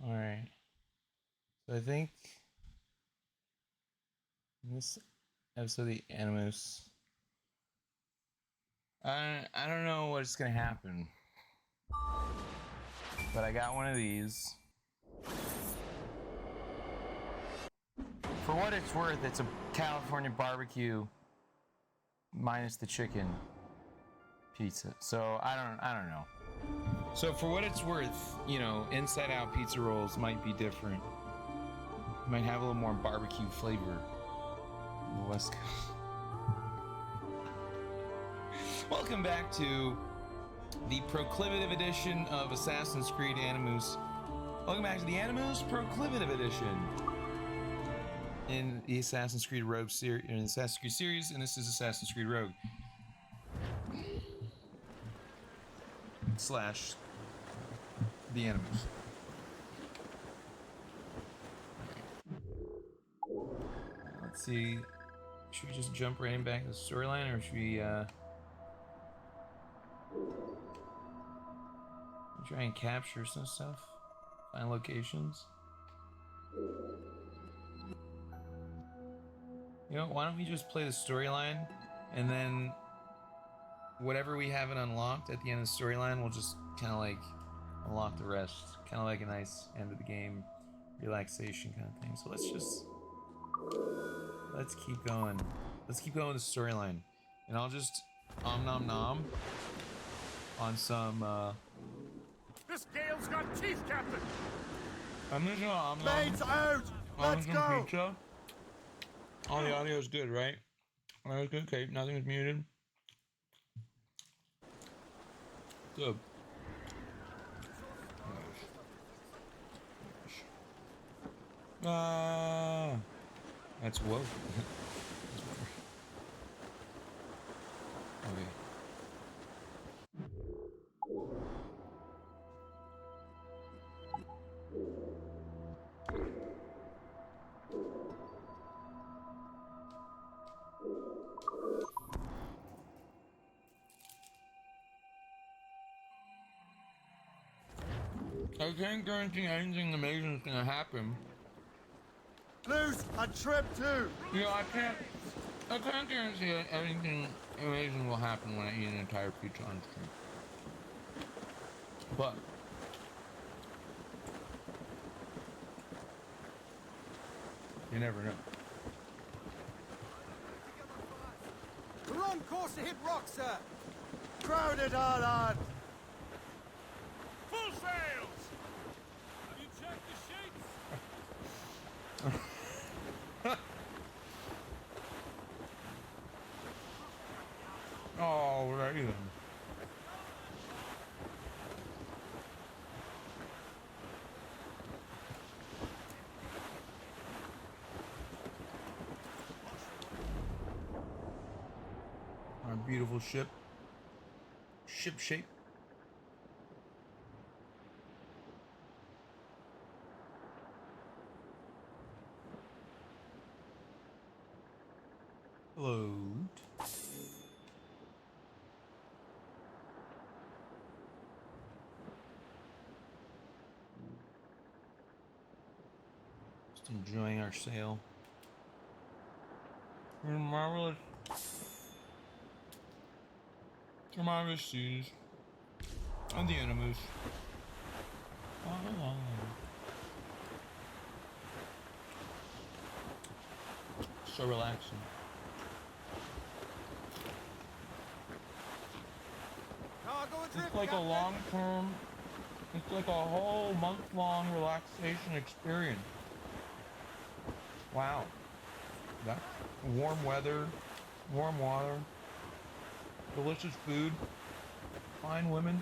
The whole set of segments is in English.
All right. So I think in this episode of the Animus, I don't know what's gonna happen, but I got one of these. For what it's worth, it's a California barbecue minus the chicken pizza. So I don't know. So for what it's worth, you know, inside out pizza rolls might be different. Might have a little more barbecue flavor on the West Coast. Welcome back to the Proclivative edition of Assassin's Creed Animus. Welcome back to the Animus Proclivative edition in the Assassin's Creed Rogue series, in the Assassin's Creed series, and this is Assassin's Creed Rogue slash the Animus. Let's see. Should we just jump right in back to the storyline, or should we try and capture some stuff? Find locations? You know, why don't we just play the storyline, and then whatever we haven't unlocked at the end of the storyline, we'll just kind of like unlock the rest. Kind of like a nice end of the game, relaxation kind of thing. So let's keep going. Let's keep going with the storyline. And I'll just nom nom on some This Gale's got teeth, Captain! I'm just gonna Mates out! Let's go! pizza. All the audio is good, right? All right, good. Okay, nothing is muted. Good. That's woke. Okay. I can't guarantee anything amazing is gonna happen. Loose and trim too. Yeah, I can't guarantee anything amazing will happen when I eat an entire pizza on stream. But you never know. We're on course to hit rock, sir. Crowded hard on. Full sails. Have you checked the sheets? Oh, right then. Our beautiful ship. Ship shape. Hello. Just enjoying our sail. We're marvelous. The marvelous seas. And the enemies. So relaxing. Cargo adrift, It's like a Captain. long-term, it's like a whole month-long relaxation experience. Wow. That warm weather, warm water, delicious food, fine women,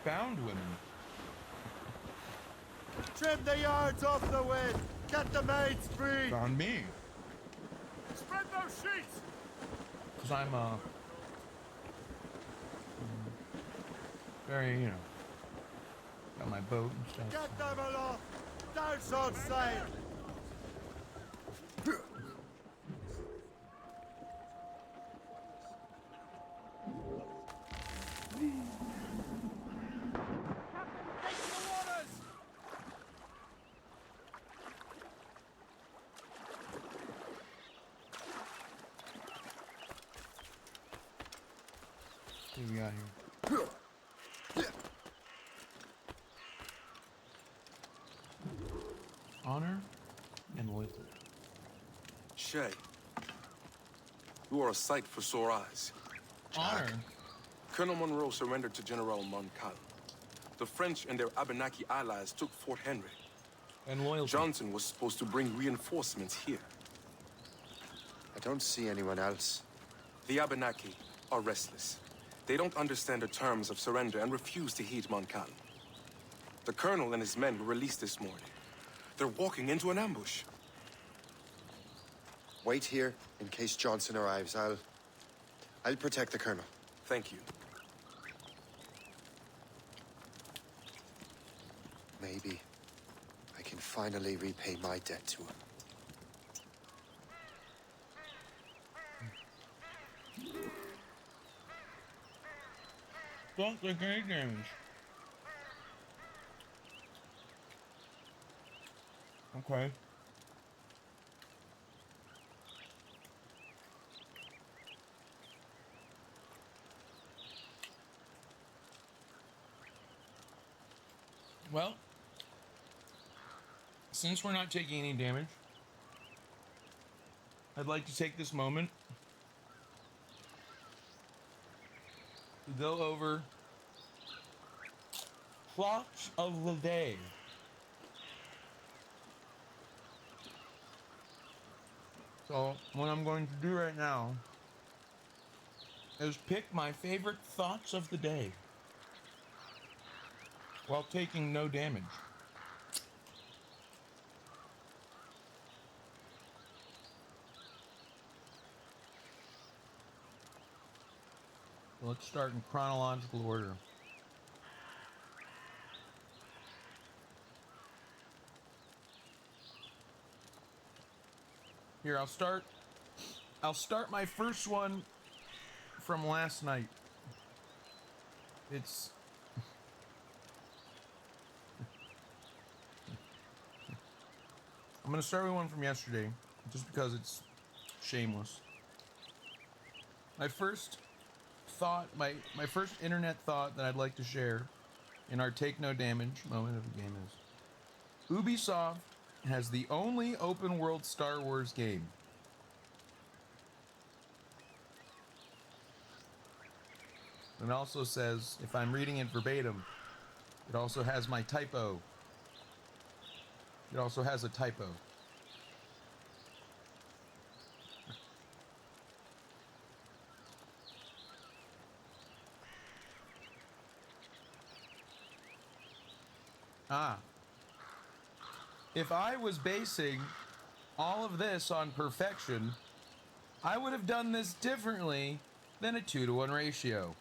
found women. Trim the yards off the wind. Get the mates free. Found me. Spread those sheets. Because I'm very, you know, got my boat and stuff. Get them aloft. Douse on sail. What do we got here? Honor and loyalty. Shay, you are a sight for sore eyes. Honor? Colonel Monroe surrendered to General Montcalm. The French and their Abenaki allies took Fort Henry. And loyalty. Johnson was supposed to bring reinforcements here. I don't see anyone else. The Abenaki are restless. They don't understand the terms of surrender and refuse to heed Montcalm. The colonel and his men were released this morning. They're walking into an ambush. Wait here in case Johnson arrives. I'll protect the colonel. Thank you. Maybe I can finally repay my debt to him. Don't take any damage. Okay. Well, since we're not taking any damage, I'd like to take this moment to go over plots of the day. So, what I'm going to do right now is pick my favorite thoughts of the day while taking no damage. let's start in chronological order. Here, I'll start my first one from last night. It's I'm gonna start with one from yesterday, just because it's shameless. My first thought, my first internet thought that I'd like to share in our Take No Damage moment of the game is Ubisoft has the only open world Star Wars game. It also says, if I'm reading it verbatim, it also has my typo. It also has a typo. If I was basing all of this on perfection, I would have done this differently than a 2-to-1 ratio.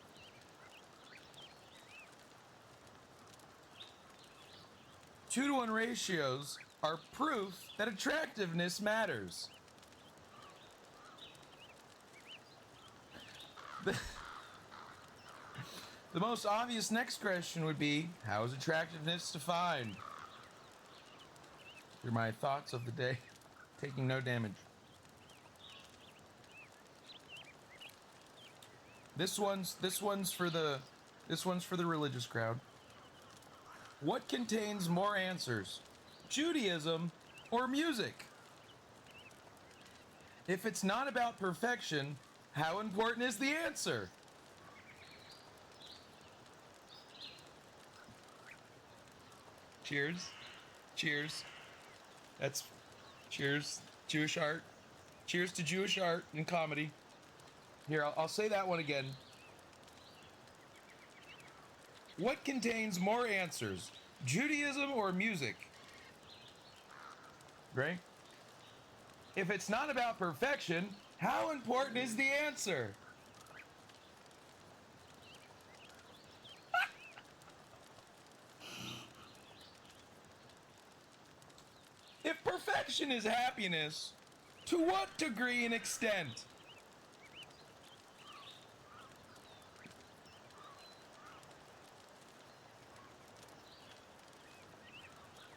Two-to-one ratios are proof that attractiveness matters. The most obvious next question would be, how is attractiveness defined? Here are my thoughts of the day, taking no damage. This one's for the religious crowd. What contains more answers, Judaism or music? If it's not about perfection, how important is the answer? Cheers. Cheers. That's cheers, Jewish art. Cheers to Jewish art and comedy. Here, I'll say that one again. What contains more answers, Judaism or music? Great. If it's not about perfection, how important is the answer? If perfection is happiness, to what degree and extent?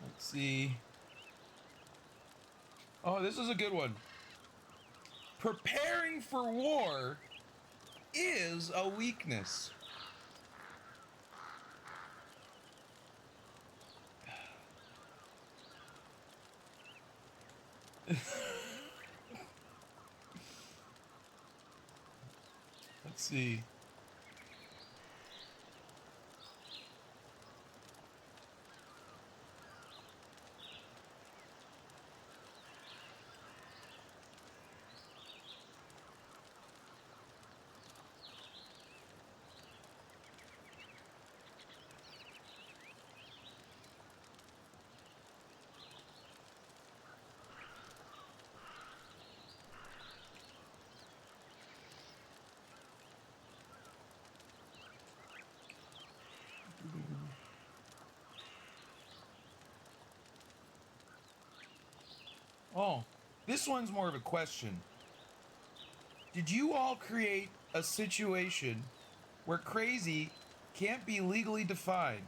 Let's see. Oh, this is a good one. Preparing for war is a weakness. Let's see. Oh, this one's more of a question. Did you all create a situation where crazy can't be legally defined?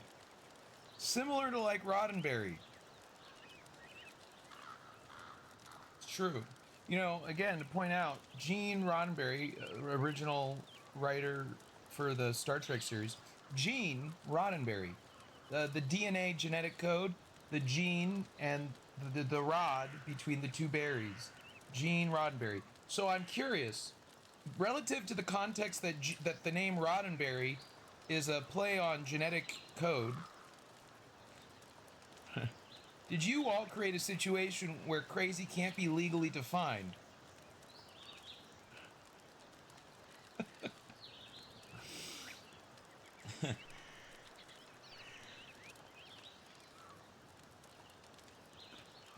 Similar to like Roddenberry. It's true. You know, again, to point out, Gene Roddenberry, original writer for the Star Trek series, Gene Roddenberry, the DNA genetic code, the gene and the rod between the two berries, Gene Roddenberry. So I'm curious, relative to the context that that the name Roddenberry is a play on genetic code, did you all create a situation where crazy can't be legally defined?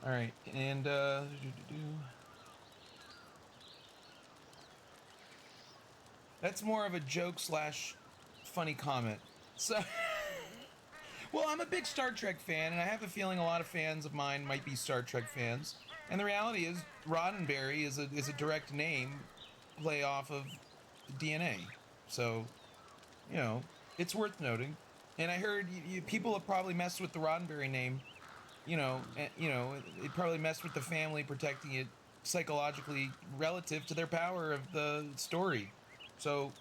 All right, and That's more of a joke slash funny comment. So, well, I'm a big Star Trek fan, and I have a feeling a lot of fans of mine might be Star Trek fans. And the reality is, Roddenberry is a direct name play off of DNA. So, you know, it's worth noting. And I heard people have probably messed with the Roddenberry name. It probably messed with the family protecting it psychologically relative to their power of the story. So,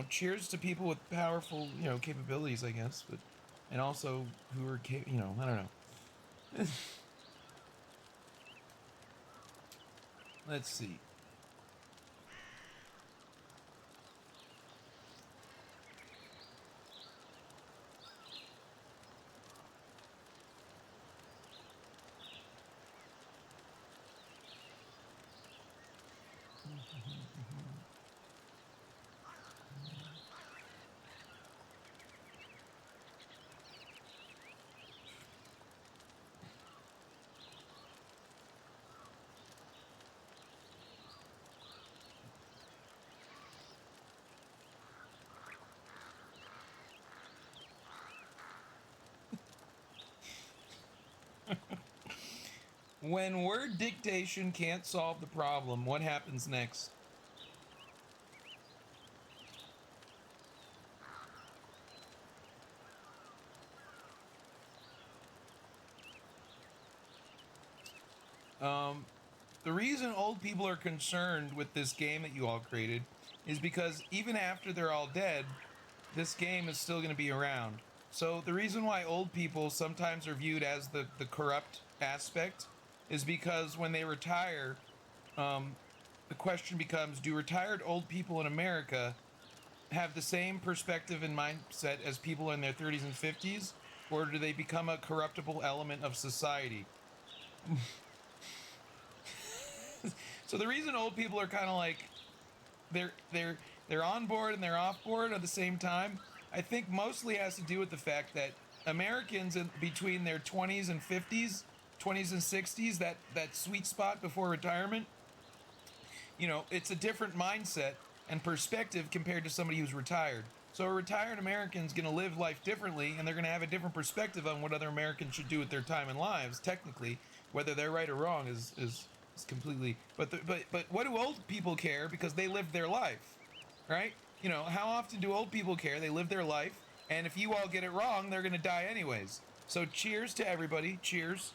cheers to people with powerful, capabilities, I guess, but and also who are, I don't know. Let's see. When word dictation can't solve the problem, what happens next? The reason old people are concerned with this game that you all created is because even after they're all dead, this game is still going to be around. So the reason why old people sometimes are viewed as the corrupt aspect is because when they retire, the question becomes, do retired old people in America have the same perspective and mindset as people in their 30s and 50s, or do they become a corruptible element of society? So the reason old people are kind of like they're on board and they're off board at the same time, I think mostly has to do with the fact that Americans between their 20s and 50s, 20s and 60s, that sweet spot before retirement, it's a different mindset and perspective compared to somebody who's retired. So a retired American's going to live life differently, and they're going to have a different perspective on what other Americans should do with their time and lives. Technically, whether they're right or wrong is completely. But what do old people care? Because they lived their life, right? How often do old people care? They live their life, and if you all get it wrong, they're going to die anyways. So cheers to everybody. Cheers.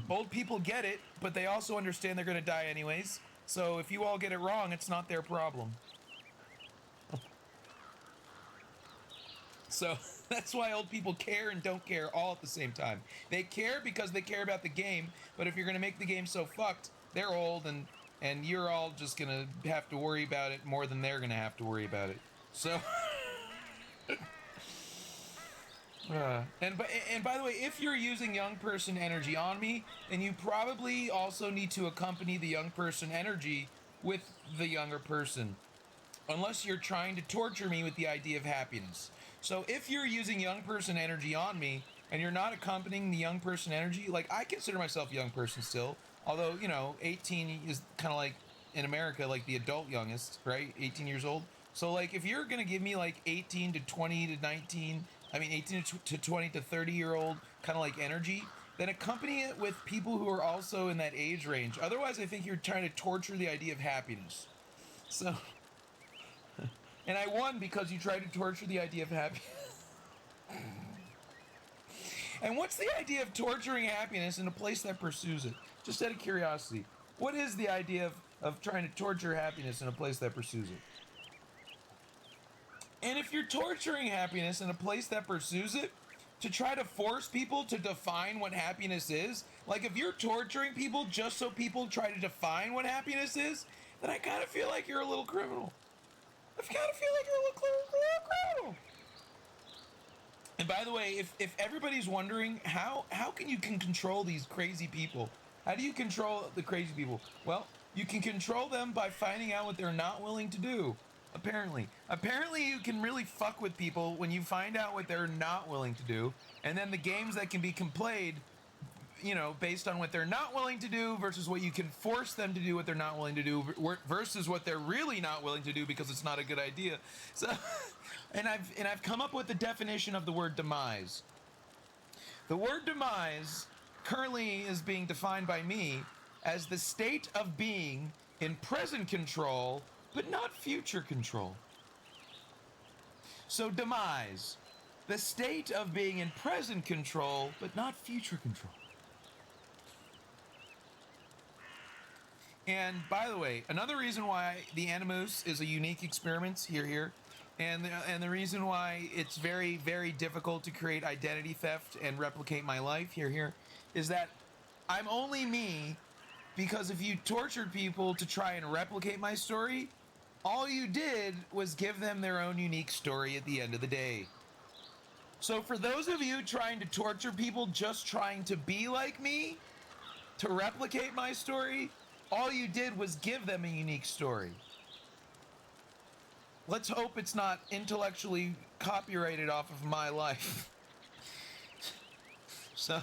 Old people get it, but they also understand they're going to die anyways. So if you all get it wrong, it's not their problem. So that's why old people care and don't care all at the same time. They care because they care about the game, but if you're going to make the game so fucked, they're old and you're all just going to have to worry about it more than they're going to have to worry about it. So and by the way, if you're using young person energy on me, then you probably also need to accompany the young person energy with the younger person. Unless you're trying to torture me with the idea of happiness. So if you're using young person energy on me and you're not accompanying the young person energy, like I consider myself a young person still, although, 18 is kind of like in America, like the adult youngest, right? 18 years old. So like if you're going to give me like 18 to 20 to 19, 18 to 20 to 30-year-old kind of like energy, then accompany it with people who are also in that age range. Otherwise, I think you're trying to torture the idea of happiness. So... And I won because you tried to torture the idea of happiness. And what's the idea of torturing happiness in a place that pursues it? Just out of curiosity. What is the idea of trying to torture happiness in a place that pursues it? And if you're torturing happiness in a place that pursues it, to try to force people to define what happiness is, like if you're torturing people just so people try to define what happiness is, then I kind of feel like you're a little criminal. I kind of feel like you're a little criminal. And by the way, if everybody's wondering how can you control these crazy people? How do you control the crazy people? Well, you can control them by finding out what they're not willing to do. Apparently you can really fuck with people when you find out what they're not willing to do, and then the games that can be played, you know, based on what they're not willing to do versus what you can force them to do what they're not willing to do versus what they're really not willing to do because it's not a good idea. So, and I've come up with the definition of the word demise. The word demise currently is being defined by me as the state of being in present control, but not future control. So demise, the state of being in present control, but not future control. And by the way, another reason why the Animus is a unique experiment, here, and the reason why it's very, very difficult to create identity theft and replicate my life, here, is that I'm only me because if you tortured people to try and replicate my story, all you did was give them their own unique story at the end of the day. So for those of you trying to torture people just trying to be like me, to replicate my story, all you did was give them a unique story. Let's hope it's not intellectually copyrighted off of my life. So,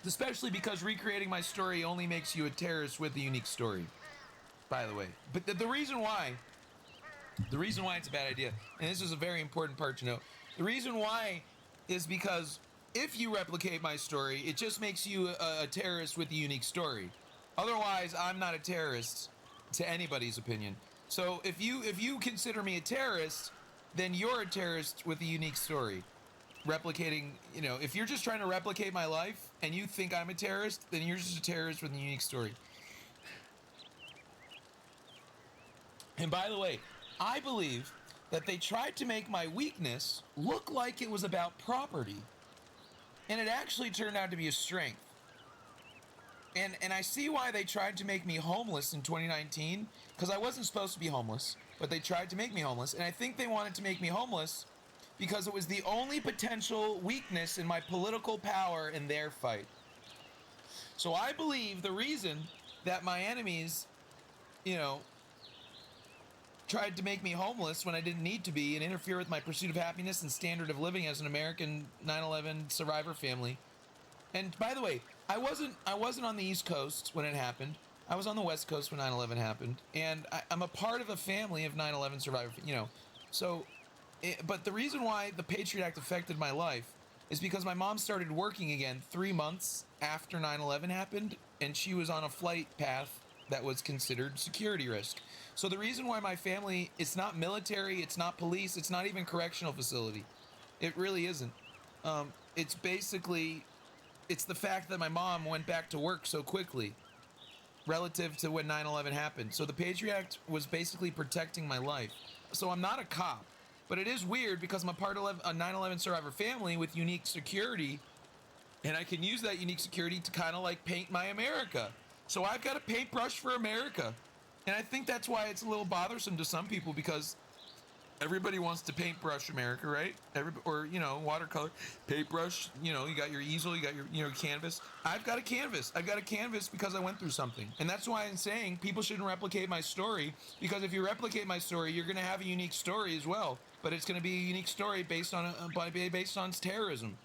especially because recreating my story only makes you a terrorist with a unique story, by the way. But the reason why it's a bad idea, and this is a very important part to note, the reason why is because if you replicate my story, it just makes you a terrorist with a unique story. Otherwise, I'm not a terrorist to anybody's opinion. So if you consider me a terrorist, then you're a terrorist with a unique story. Replicating, you know, if you're just trying to replicate my life and you think I'm a terrorist, then you're just a terrorist with a unique story. And by the way, I believe that they tried to make my weakness look like it was about property. And it actually turned out to be a strength. And I see why they tried to make me homeless in 2019, because I wasn't supposed to be homeless, but they tried to make me homeless. And I think they wanted to make me homeless because it was the only potential weakness in my political power in their fight. So I believe the reason that my enemies, you know, tried to make me homeless when I didn't need to be and interfere with my pursuit of happiness and standard of living as an American 9/11 survivor family. And by the way, I wasn't on the East Coast when it happened. I was on the West Coast when 9/11 happened, and I'm a part of a family of 9/11 survivors. You know, so, but the reason why the Patriot Act affected my life is because my mom started working again 3 months after 9/11 happened, and she was on a flight path that was considered security risk. So the reason why my family, it's not military, it's not police, it's not even correctional facility. It really isn't. It's basically, it's the fact that my mom went back to work so quickly relative to when 9/11 happened. So the Patriot Act was basically protecting my life. So I'm not a cop, but it is weird because I'm a part of a 9/11 survivor family with unique security, and I can use that unique security to kind of like paint my America. So I've got a paintbrush for America. And I think that's why it's a little bothersome to some people, because everybody wants to paintbrush America, right? Or, you know, watercolor, paintbrush, you know, you got your easel, you got your, you know, canvas. I've got a canvas. I've got a canvas because I went through something. And that's why I'm saying people shouldn't replicate my story, because if you replicate my story, you're going to have a unique story as well. But it's going to be a unique story based on terrorism.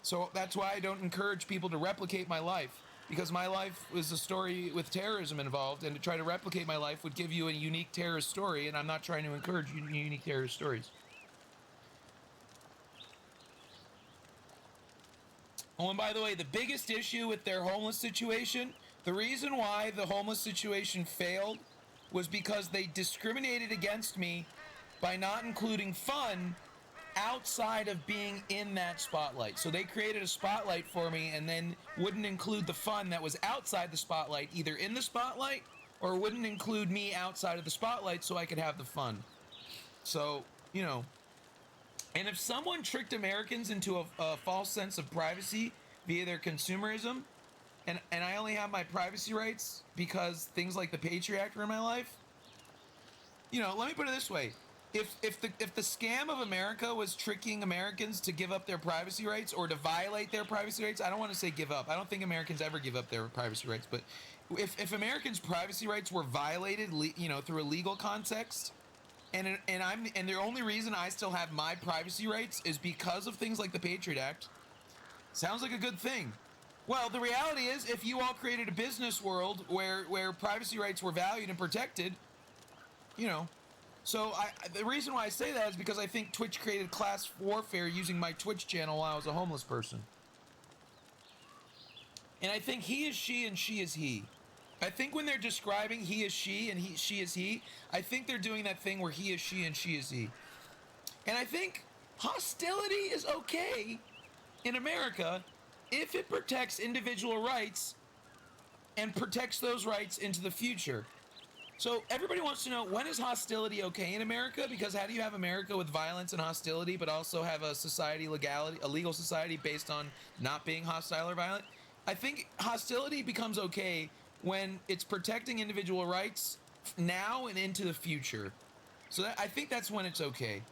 So that's why I don't encourage people to replicate my life. Because my life was a story with terrorism involved, and to try to replicate my life would give you a unique terrorist story, and I'm not trying to encourage unique terrorist stories. Oh, and by the way, the biggest issue with their homeless situation, the reason why the homeless situation failed was because they discriminated against me by not including fun outside of being in that spotlight. So they created a spotlight for me and then wouldn't include the fun that was outside the spotlight, either in the spotlight or wouldn't include me outside of the spotlight so I could have the fun. So, you know, and if someone tricked Americans into a false sense of privacy via their consumerism, and I only have my privacy rights because things like the Patriot Act are in my life, you know, let me put it this way. If the scam of America was tricking Americans to give up their privacy rights or to violate their privacy rights, I don't want to say give up. I don't think Americans ever give up their privacy rights. But if Americans' privacy rights were violated, you know, through a legal context, And the only reason I still have my privacy rights is because of things like the Patriot Act. Sounds like a good thing. Well, the reality is, if you all created a business world where privacy rights were valued and protected, you know. So the reason why I say that is because I think Twitch created class warfare using my Twitch channel while I was a homeless person. And I think he is she and she is he. I think when they're describing he is she and she is he, I think they're doing that thing where he is she and she is he. And I think hostility is okay in America if it protects individual rights and protects those rights into the future. So everybody wants to know, when is hostility okay in America? Because how do you have America with violence and hostility, but also have a society legality, a legal society based on not being hostile or violent? I think hostility becomes okay when it's protecting individual rights now and into the future. So I think that's when it's okay.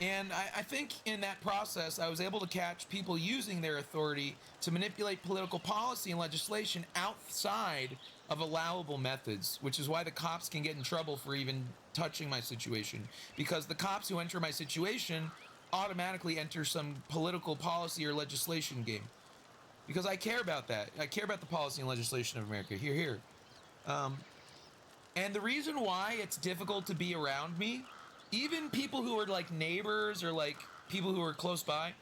And I think in that process, I was able to catch people using their authority to manipulate political policy and legislation outside of allowable methods, which is why the cops can get in trouble for even touching my situation. Because the cops who enter my situation automatically enter some political policy or legislation game. Because I care about that. I care about the policy and legislation of America. Here. And the reason why it's difficult to be around me, even people who are like neighbors or like people who are close by,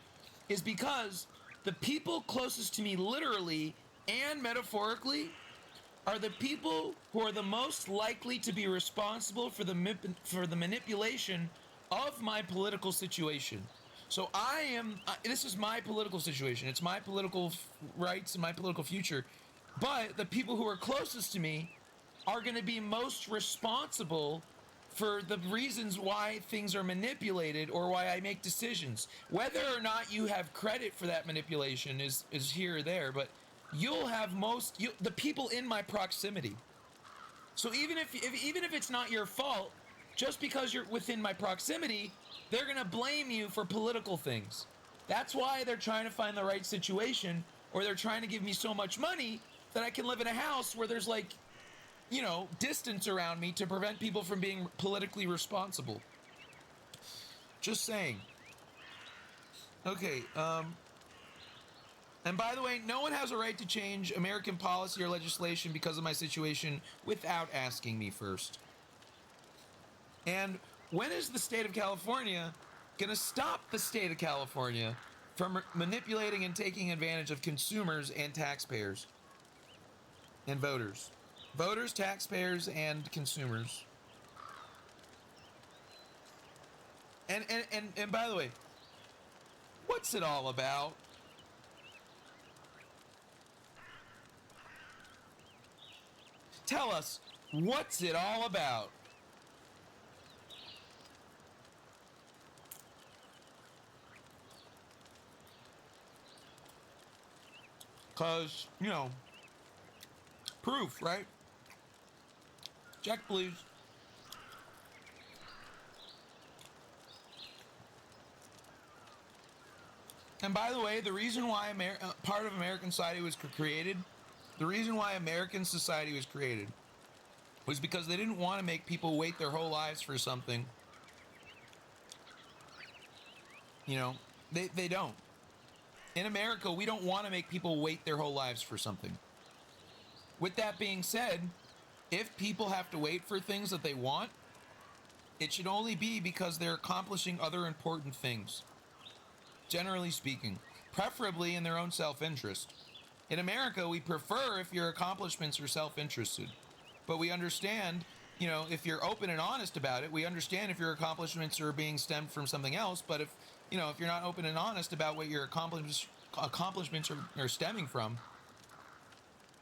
is because the people closest to me literally and metaphorically are the people who are the most likely to be responsible for the manipulation of my political situation. So this is my political situation. It's my political rights and my political future. But the people who are closest to me are going to be most responsible for the reasons why things are manipulated or why I make decisions. Whether or not you have credit for that manipulation is here or there, but you'll have the people in my proximity. So even if it's not your fault, just because you're within my proximity, they're going to blame you for political things. That's why they're trying to find the right situation, or they're trying to give me so much money that I can live in a house where there's like, you know, distance around me to prevent people from being politically responsible. Just saying. Okay, and by the way, no one has a right to change American policy or legislation because of my situation without asking me first. And when is the state of California going to stop the state of California from manipulating and taking advantage of consumers and taxpayers and voters? Voters, taxpayers, and consumers. And by the way, what's it all about? Tell us, what's it all about? Because, you know, proof, right? Check, please. And by the way, the reason why part of American society was created, the reason why American society was created was because they didn't want to make people wait their whole lives for something. You know, they don't. In America, we don't want to make people wait their whole lives for something. With that being said, if people have to wait for things that they want, it should only be because they're accomplishing other important things. Generally speaking, preferably in their own self-interest. In America, we prefer if your accomplishments are self-interested. But we understand, you know, if you're open and honest about it, we understand if your accomplishments are being stemmed from something else. But if you're not open and honest about what your accomplishments are stemming from,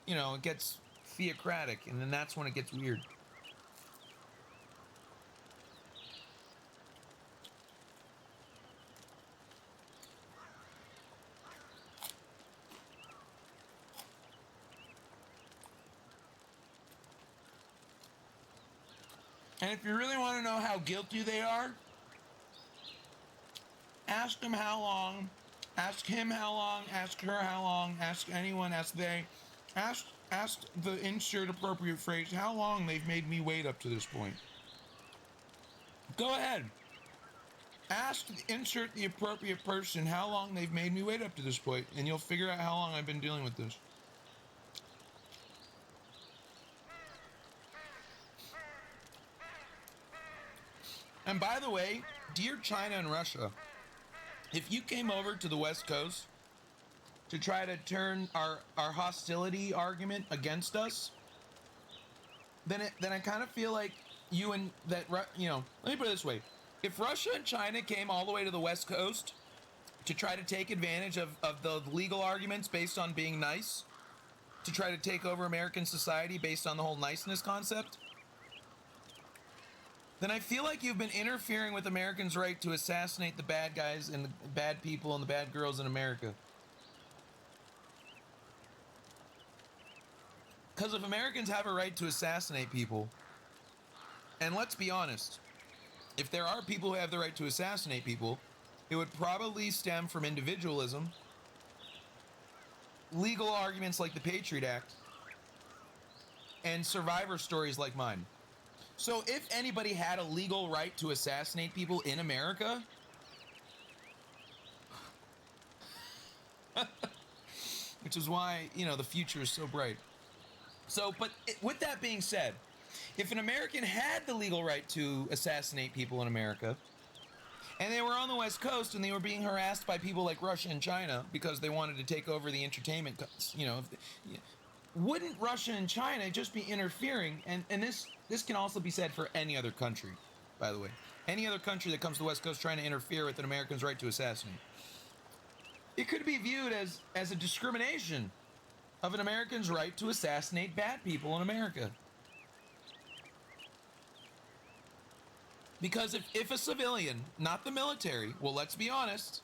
you know, it gets theocratic, and then that's when it gets weird. And if you really want to know how guilty they are, ask them how long, ask him how long, ask her how long, ask anyone, ask they, ask the insert appropriate phrase how long they've made me wait up to this point. Go ahead. Insert the appropriate person how long they've made me wait up to this point, and you'll figure out how long I've been dealing with this. And by the way, dear China and Russia, if you came over to the West Coast to try to turn our hostility argument against us, then I kind of feel like let me put it this way. If Russia and China came all the way to the West Coast to try to take advantage of the legal arguments based on being nice, to try to take over American society based on the whole niceness concept, then I feel like you've been interfering with Americans' right to assassinate the bad guys and the bad people and the bad girls in America. Because if Americans have a right to assassinate people, and let's be honest, if there are people who have the right to assassinate people, it would probably stem from individualism, legal arguments like the Patriot Act, and survivor stories like mine. So if anybody had a legal right to assassinate people in America, which is why, the future is so bright. So, with that being said, if an American had the legal right to assassinate people in America, and they were on the West Coast and they were being harassed by people like Russia and China because they wanted to take over the entertainment, wouldn't Russia and China just be interfering? And this can also be said for any other country, by the way. Any other country that comes to the West Coast trying to interfere with an American's right to assassinate. It could be viewed as a discrimination of an American's right to assassinate bad people in America. Because if a civilian, not the military, well, let's be honest,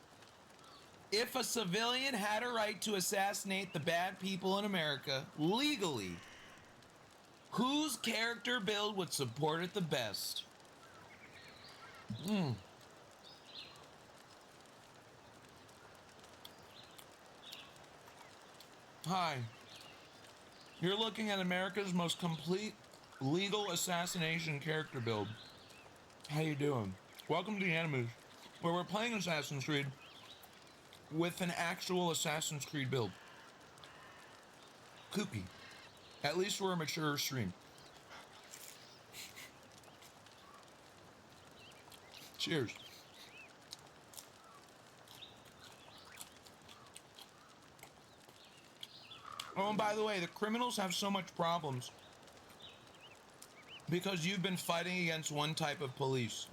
if a civilian had a right to assassinate the bad people in America legally, whose character build would support it the best? Hi. You're looking at America's most complete legal assassination character build. How you doing? Welcome to the Animus, where we're playing Assassin's Creed with an actual Assassin's Creed build. Kooky. At least we're a mature stream. Cheers. Oh, and by the way, the criminals have so much problems because you've been fighting against one type of police.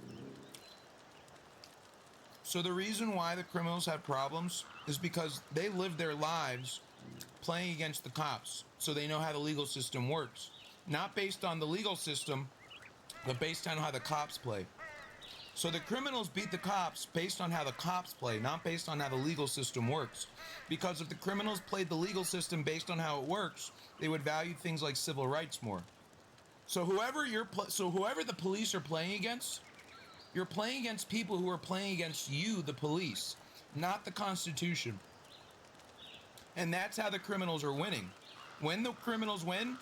So the reason why the criminals have problems is because they live their lives playing against the cops, so they know how the legal system works. Not based on the legal system, but based on how the cops play. So the criminals beat the cops based on how the cops play, not based on how the legal system works. Because if the criminals played the legal system based on how it works, they would value things like civil rights more. So whoever the police are playing against, you're playing against people who are playing against you, the police, not the Constitution. And that's how the criminals are winning. When the criminals win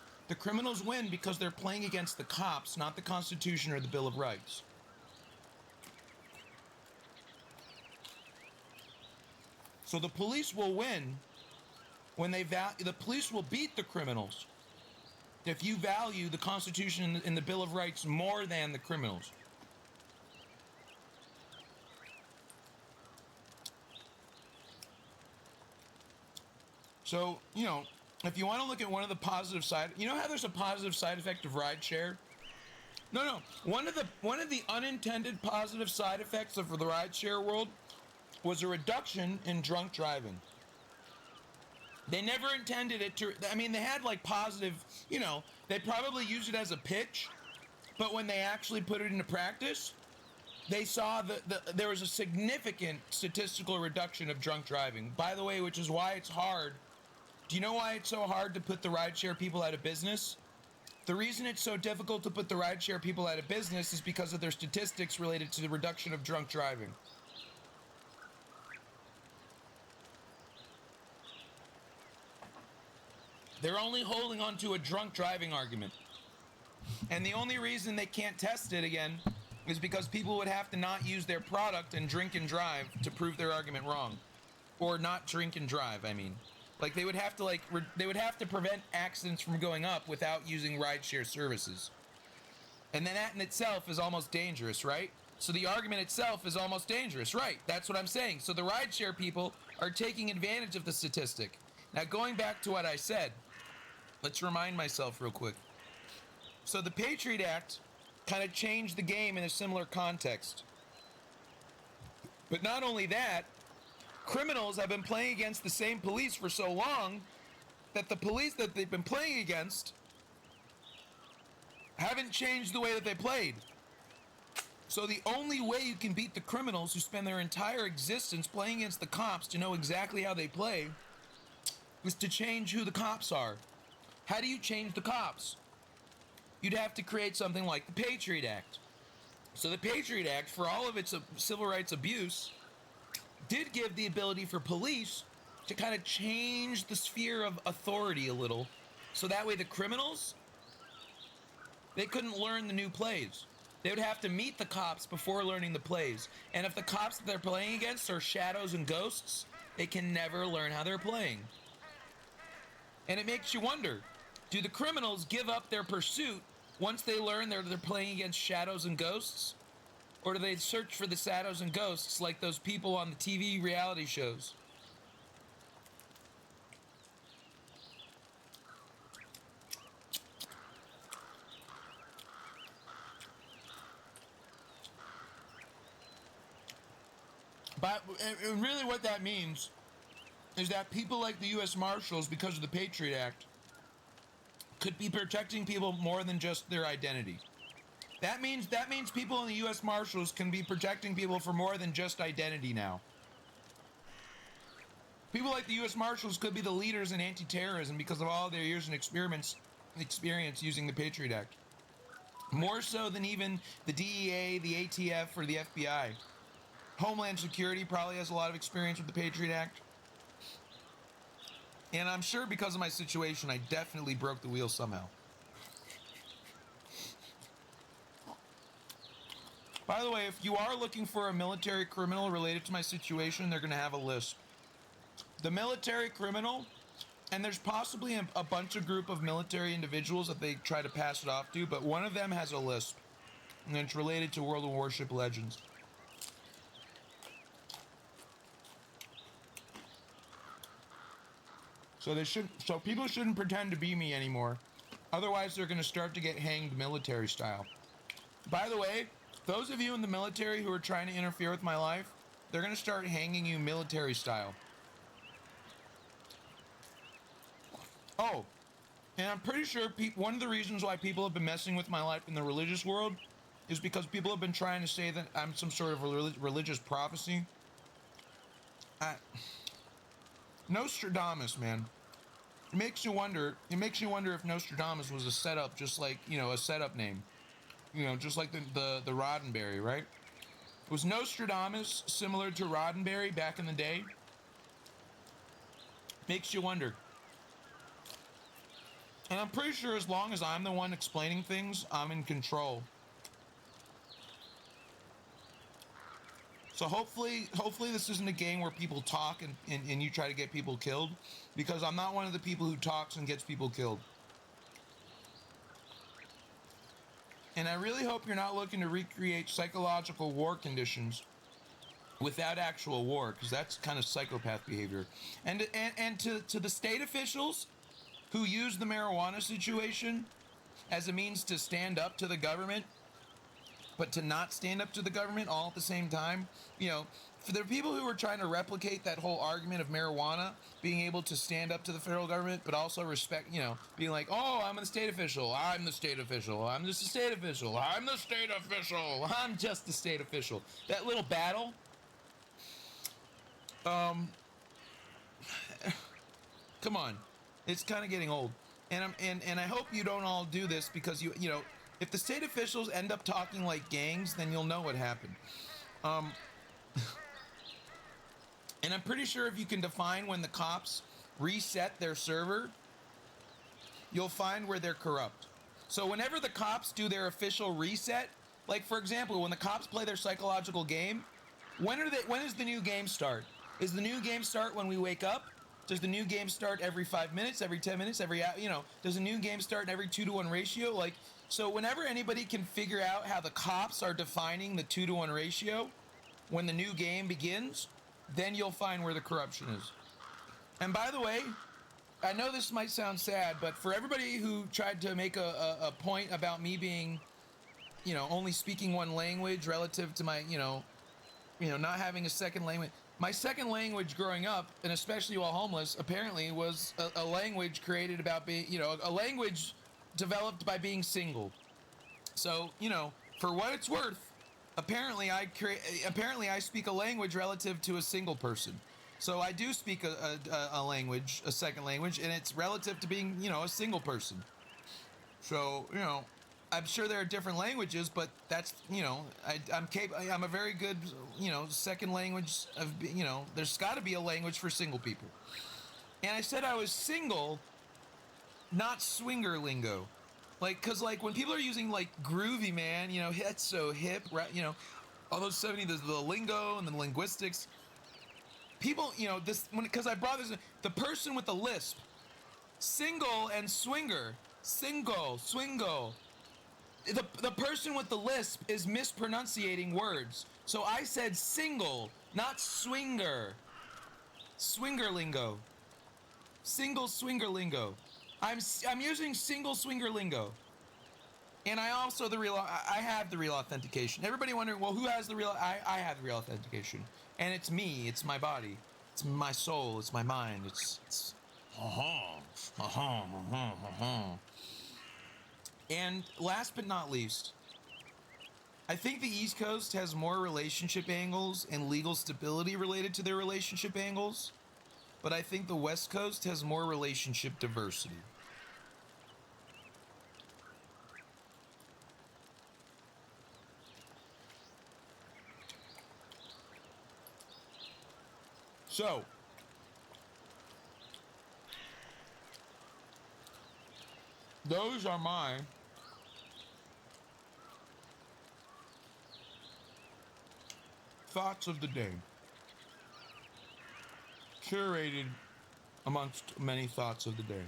because they're playing against the cops, not the Constitution or the Bill of Rights. So the police will win when the police will beat the criminals if you value the Constitution and the Bill of Rights more than the criminals. So, if you want to look at one of the positive side, how there's a positive side effect of rideshare? No. One of the unintended positive side effects of the rideshare world was a reduction in drunk driving. They never intended it to, they had positive, they probably used it as a pitch, but when they actually put it into practice, they saw that there was a significant statistical reduction of drunk driving. By the way, which is why it's hard. Do you know why it's so hard to put the rideshare people out of business? The reason it's so difficult to put the rideshare people out of business is because of their statistics related to the reduction of drunk driving. They're only holding on to a drunk driving argument. And the only reason they can't test it again is because people would have to not use their product and drink and drive to prove their argument wrong. Or not drink and drive, I mean. Like, they would have to, they would have to prevent accidents from going up without using rideshare services. And then that in itself is almost dangerous, right? So the argument itself is almost dangerous, right? That's what I'm saying. So the rideshare people are taking advantage of the statistic. Now, going back to what I said, let's remind myself real quick. So the Patriot Act kind of changed the game in a similar context. But not only that, criminals have been playing against the same police for so long that the police that they've been playing against haven't changed the way that they played. So the only way you can beat the criminals who spend their entire existence playing against the cops to know exactly how they play is to change who the cops are. How do you change the cops? You'd have to create something like the Patriot Act. So the Patriot Act, for all of its civil rights abuse, did give the ability for police to kind of change the sphere of authority a little. So that way the criminals, they couldn't learn the new plays. They would have to meet the cops before learning the plays. And if the cops that they're playing against are shadows and ghosts, they can never learn how they're playing. And it makes you wonder, do the criminals give up their pursuit once they learn they're playing against shadows and ghosts? Or do they search for the shadows and ghosts like those people on the TV reality shows? But really what that means is that people like the U.S. Marshals, because of the Patriot Act, could be protecting people more than just their identity. That means people in the U.S. Marshals can be protecting people for more than just identity now. People like the U.S. Marshals could be the leaders in anti-terrorism because of all their years and experience using the Patriot Act. More so than even the DEA, the ATF, or the FBI. Homeland Security probably has a lot of experience with the Patriot Act. And I'm sure because of my situation, I definitely broke the wheel somehow. By the way, if you are looking for a military criminal related to my situation, they're going to have a list. The military criminal, and there's possibly a bunch of group of military individuals that they try to pass it off to, but one of them has a list, and it's related to World of Warship Legends. So people shouldn't pretend to be me anymore. Otherwise, they're going to start to get hanged military style. By the way, those of you in the military who are trying to interfere with my life, they're going to start hanging you military style. Oh, and I'm pretty sure one of the reasons why people have been messing with my life in the religious world is because people have been trying to say that I'm some sort of religious prophecy. Nostradamus, man. It makes you wonder if Nostradamus was a setup, just like, a setup name. Just like the Roddenberry, right? Was Nostradamus similar to Roddenberry back in the day? Makes you wonder. And I'm pretty sure as long as I'm the one explaining things, I'm in control. So hopefully this isn't a game where people talk and you try to get people killed, because I'm not one of the people who talks and gets people killed. And I really hope you're not looking to recreate psychological war conditions without actual war, because that's kind of psychopath behavior. And to the state officials who use the marijuana situation as a means to stand up to the government, but to not stand up to the government all at the same time, for the people who are trying to replicate that whole argument of marijuana being able to stand up to the federal government, but also respect, being like, oh, I'm the state official, I'm the state official, I'm just a state official, I'm the state official, I'm just the state official. That little battle, come on, it's kind of getting old. And I hope you don't all do this, because if the state officials end up talking like gangs, then you'll know what happened. And I'm pretty sure if you can define when the cops reset their server, you'll find where they're corrupt. So whenever the cops do their official reset, Like, for example, when the cops play their psychological game, when does the new game start? Is the new game start when we wake up? Does the new game start every 5 minutes, every 10 minutes, does a new game start in every 2-to-1 ratio? Like, so whenever anybody can figure out how the cops are defining the 2-to-1 ratio when the new game begins, then you'll find where the corruption is. And by the way, I know this might sound sad, but for everybody who tried to make a point about me being, only speaking one language relative to my, not having a second language. My second language growing up, and especially while homeless, apparently was a language created about being, a language developed by being single. So, for what it's worth, apparently I speak a language relative to a single person. So I do speak a language, a second language, and it's relative to being, a single person. So, I'm sure there are different languages, but that's, I'm a very good, second language of, there's got to be a language for single people. And I said I was single, not swinger lingo. Cause when people are using groovy, man, that's so hip, right? All those 70s, the lingo and the linguistics. People, cause I brought this, the person with the lisp, single and swinger, single, swingo. The person with the lisp is mispronunciating words. So I said single, not swinger. Swinger lingo. Single swinger lingo. I'm using single swinger lingo. And I also I have the real authentication. Everybody wondering, well, who has the real? I have the real authentication. And it's me, it's my body. It's my soul, it's my mind. It's And last but not least, I think the East Coast has more relationship angles and legal stability related to their relationship angles, but I think the West Coast has more relationship diversity. So, those are my thoughts of the day, curated amongst many thoughts of the day,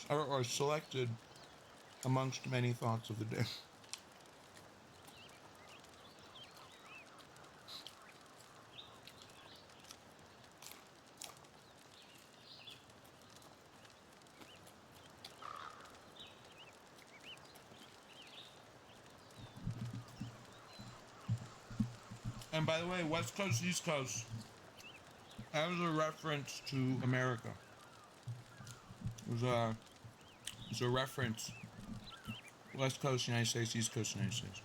or selected amongst many thoughts of the day. And by the way, West Coast, East Coast, that was a reference to America. It was a reference. West Coast, United States, East Coast, United States.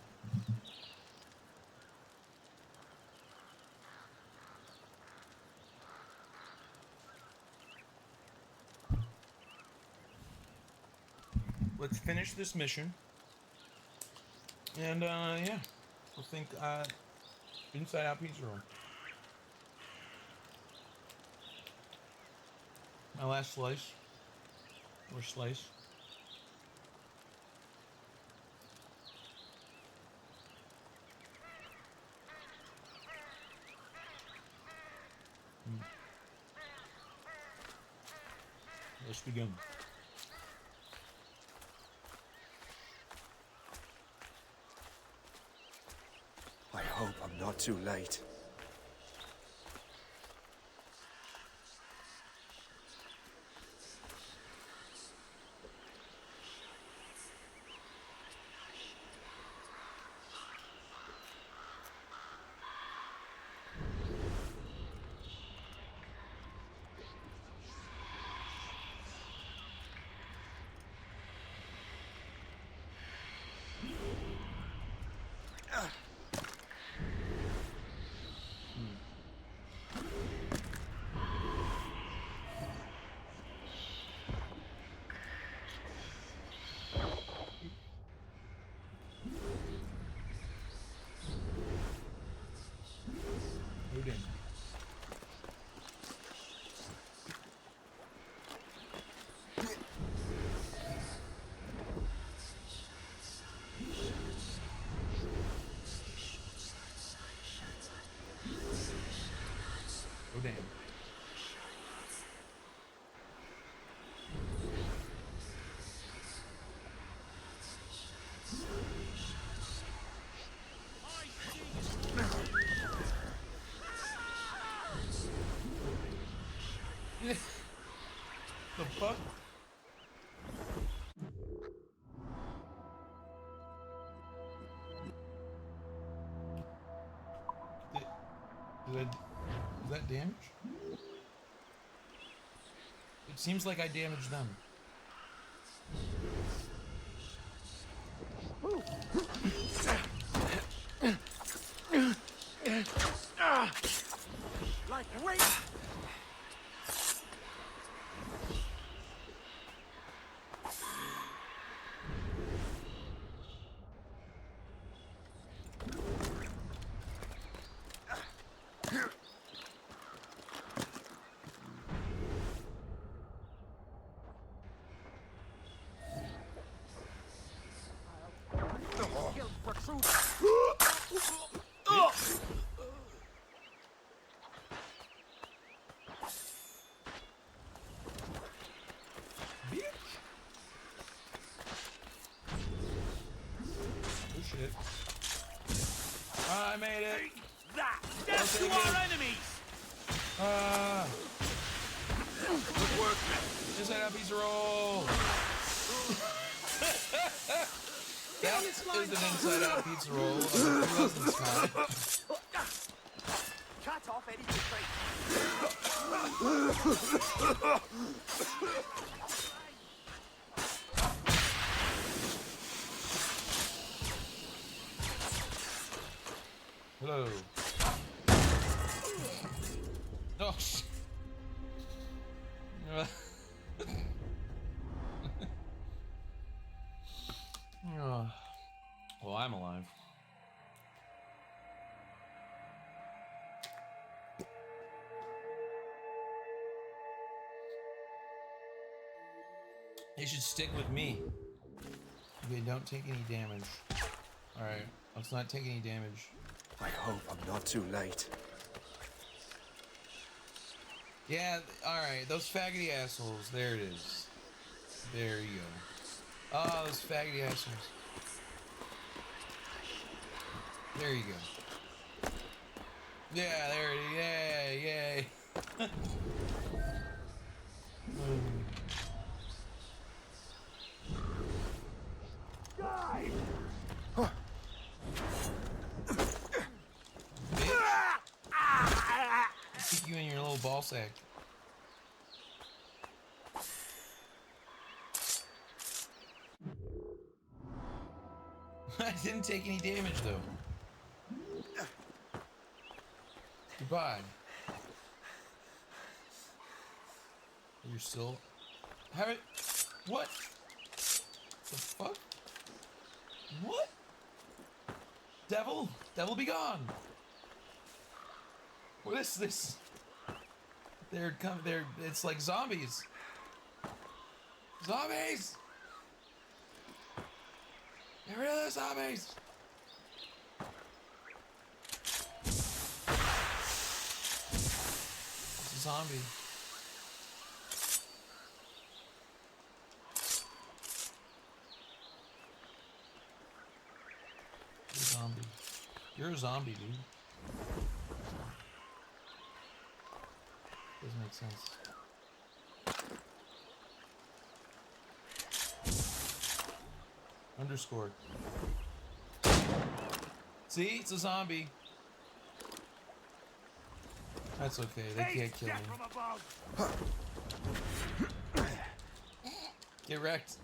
Let's finish this mission. And, yeah. We'll think, Inside Out Pizza Room. My last slice. Or slice. Let's begin. I hope I'm not too late. damn. The fuck? Is that damage? It seems like I damaged them. Like rain. Killed for truth. Oh shit. I made it. That. Death to our enemies. Good work. Just had a pizza roll. That is an inside out pizza roll of the pleasant kind. Cut off Eddie to trade. Hello. Oh shit. Well, I'm alive. They should stick with me. Okay, don't take any damage. Alright, let's not take any damage. I hope I'm not too late. Yeah, alright, those faggoty assholes. There it is. There you go. Oh, those faggoty assholes. There you go. Yeah, there it is. Yay, yay. Kick you in your little ball sack. I didn't take any damage though. Goodbye. You're still. Have it. What? The fuck? What? Devil? Devil be gone! What is this? They're it's like zombies. Zombies! Get rid of the zombies! It's a zombie. You're a zombie. You're a zombie, dude. Doesn't make sense. Underscore. See? It's a zombie. That's okay. They can't kill me. Get wrecked.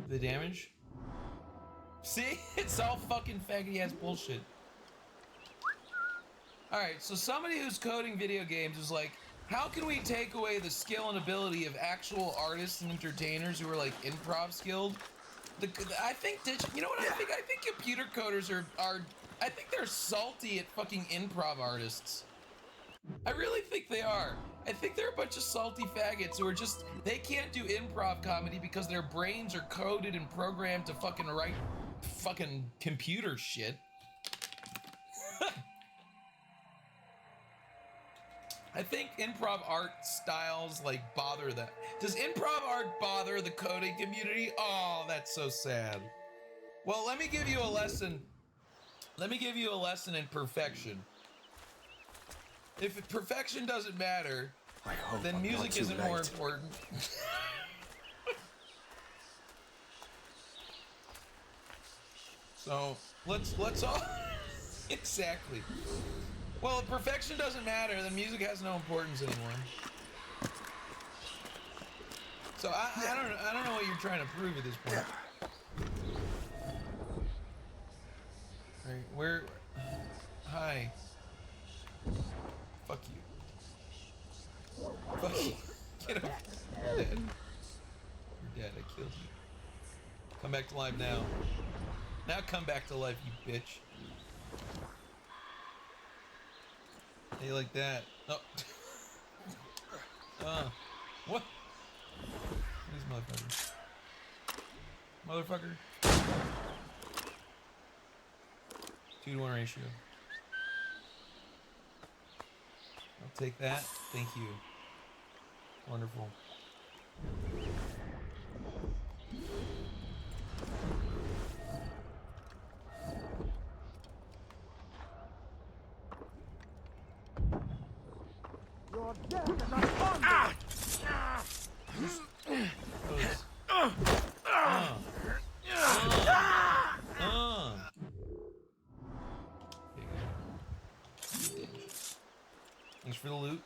The damage? See? It's all fucking faggoty ass bullshit. Alright, so somebody who's coding video games is like, how can we take away the skill and ability of actual artists and entertainers who are like improv skilled? I think, you know what I think? I think computer coders are I think they're salty at fucking improv artists. I really think they are. I think they're a bunch of salty faggots who are just, they can't do improv comedy because their brains are coded and programmed to fucking write fucking computer shit. I think improv art styles like bother that. Does improv art bother the coding community? Oh, that's so sad. Well, let me give you a lesson. Let me give you a lesson in perfection. If perfection doesn't matter, then music isn't more important. So let's all exactly. Well, if perfection doesn't matter, then music has no importance anymore. So I don't know what you're trying to prove at this point. Right, where? Hi. Fuck you. Fuck you. Get up. You're dead. You're dead. I killed you. Come back to life now. Now come back to life, you bitch. How you like that? Oh. What? These motherfuckers. Motherfucker. 2-to-1 ratio. I'll take that. Thank you. Wonderful. You're dead as a bundle. Thanks for the loot.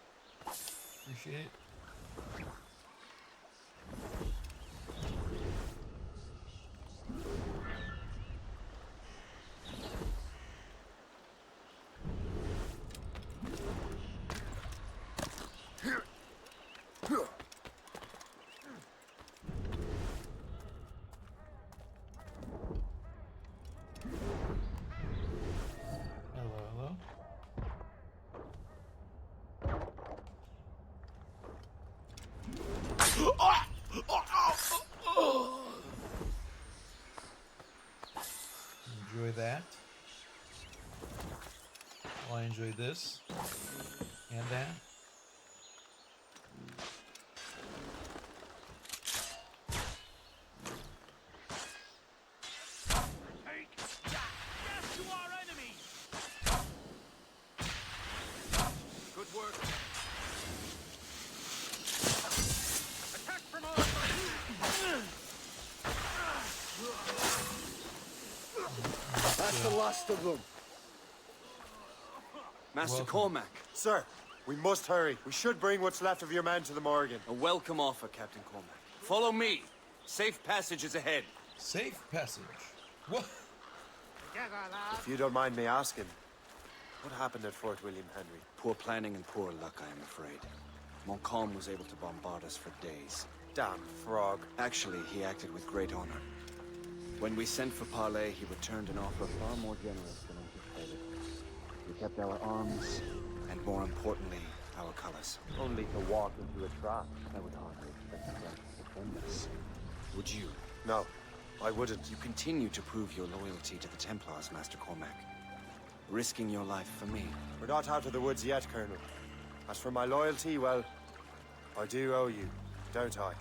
Appreciate it. Hello. Enjoy that. Well, I enjoy this and that. Death to our enemies. Good work. Attack from all sides. That's the last of them. Master Welcome. Cormac, Sir, we must hurry. We should bring what's left of your men to the Morgan. a welcome offer, Captain Cormac. Follow me. Safe passage is ahead. Safe passage. What? Together, lads. If you don't mind me asking, what happened at Fort William Henry? Poor planning and poor luck, I am afraid. Montcalm was able to bombard us for days. Damn frog. Actually, he acted with great honor. When we sent for parley, he returned an offer far more generous than anticipated. We kept our arms, and more importantly, our colors. Only to walk into a trap. I would hardly expect the French to defend us. Would you? No, I wouldn't. You continue to prove your loyalty to the Templars, Master Cormac. Risking your life for me. We're not out of the woods yet, Colonel. As for my loyalty, well, I do owe you, don't I?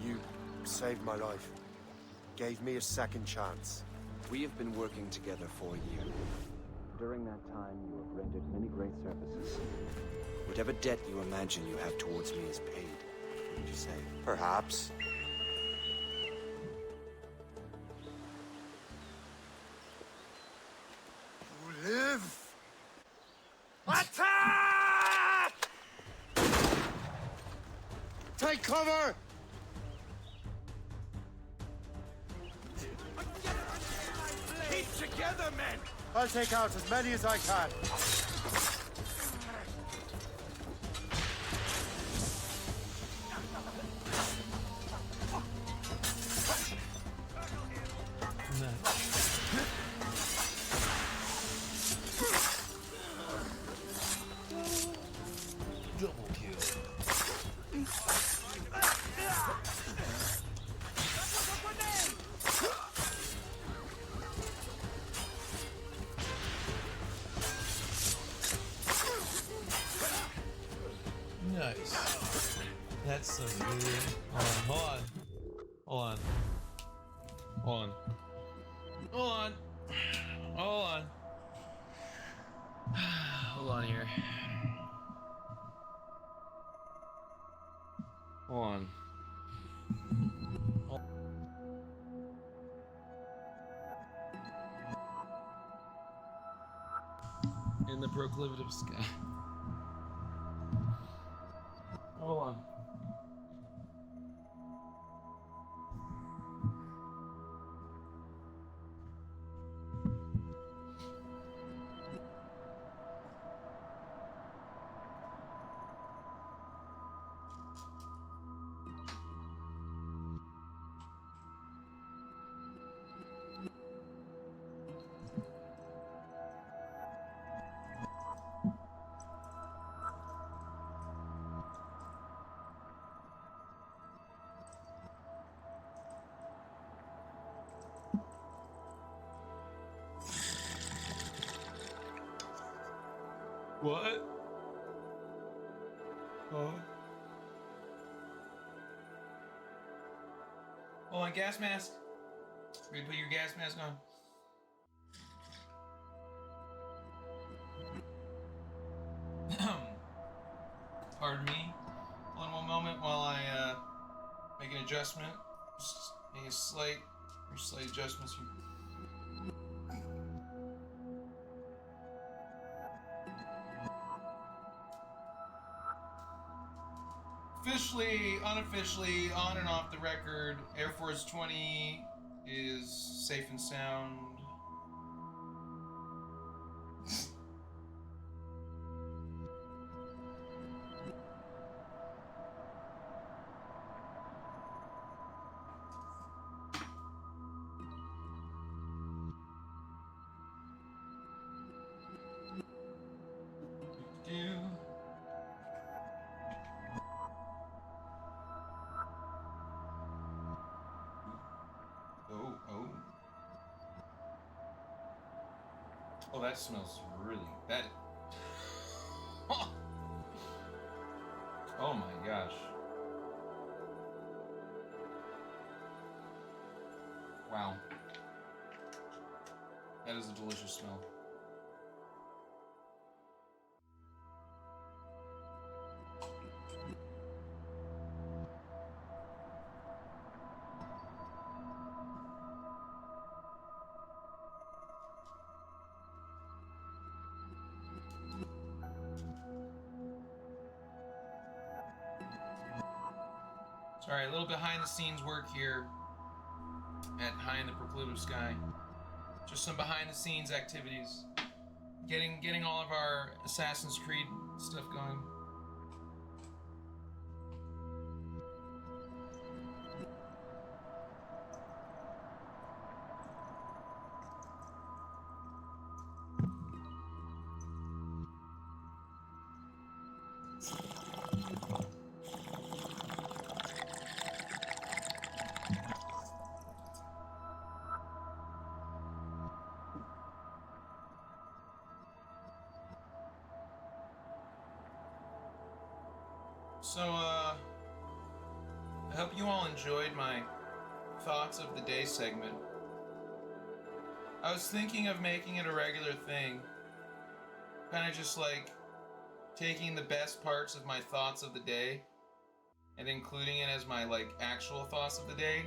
You saved my life. Gave me a second chance. We have been working together for a year. During that time, you have rendered many great services. Whatever debt you imagine you have towards me is paid, wouldn't you say? Perhaps. Live! Attack! Take cover! Keep together, men. I'll take out as many as I can. Double kill. That's so weird. Hold on. Hold on. Hold on. Hold on. Hold on. Hold on here. Hold on. In the proclivitive sky. Hold on. What? Oh. Hold on, gas mask. Ready to put your gas mask on. Pardon me. One moment while I make an adjustment. Just make a slight adjustments here. Officially, unofficially, on and off the record, Air Force 20 is safe and sound. Oh, that smells really bad. Oh my gosh. Wow. That is a delicious smell. Sorry, a little behind the scenes work here at High in the Proclivitive Sky. Just some behind the scenes activities. Getting all of our Assassin's Creed stuff going. So, I hope you all enjoyed my Thoughts of the Day segment. I was thinking of making it a regular thing. Kind of just like taking the best parts of my thoughts of the day and including it as my like actual thoughts of the day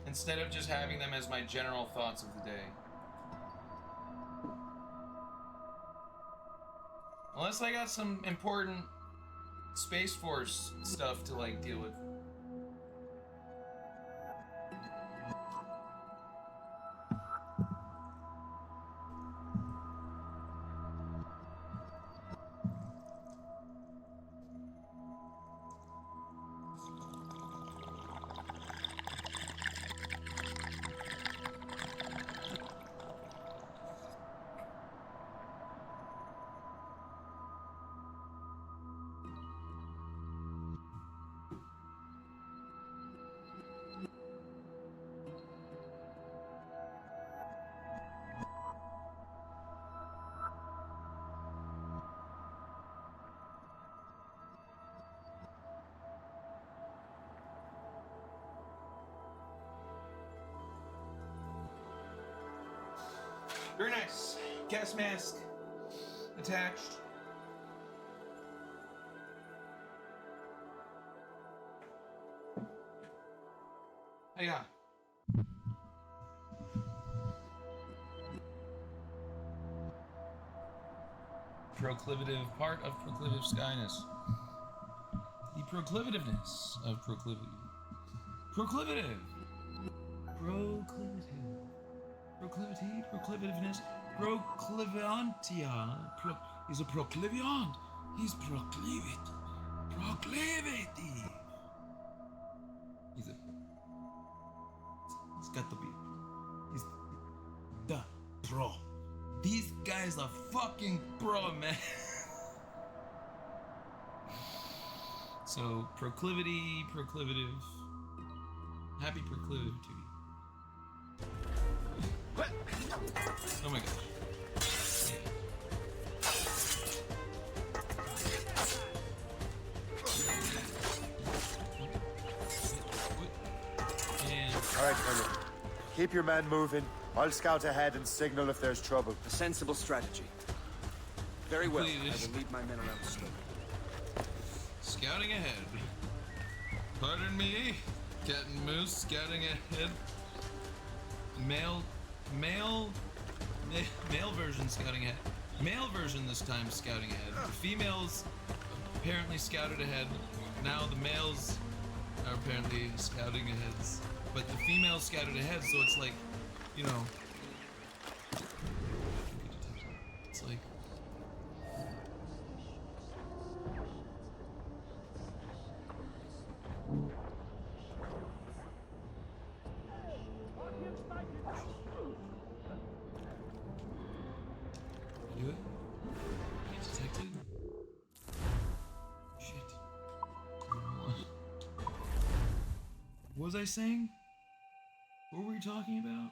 instead of just having them as my general thoughts of the day. Unless I got some important Space Force stuff to like deal with. Very nice. Gas mask attached. Yeah. Proclivative, part of proclivative skyness. The proclivitiveness of proclivity. Proclivative. Proclivative. Proclivity, proclivitiveness, proclivantia. He's a procliviant. He's proclivit. Proclivity. He's got to be. He's the pro. These guys are fucking pro, man. So, proclivity, proclivative. Happy proclivity. Oh my gosh. And All right, Colonel. Keep your men moving. I'll scout ahead and signal if there's trouble. A sensible strategy. Very well. I Completed. will lead my men around the slope. Scouting ahead. Pardon me, Captain Moose. Scouting ahead. Male version scouting ahead. Male version this time scouting ahead. The females apparently scouted ahead. Now the males are apparently scouting ahead. But the females scouted ahead, so it's like, you know. It's like. Do it? Get detected? Shit. What was I saying? What were we talking about?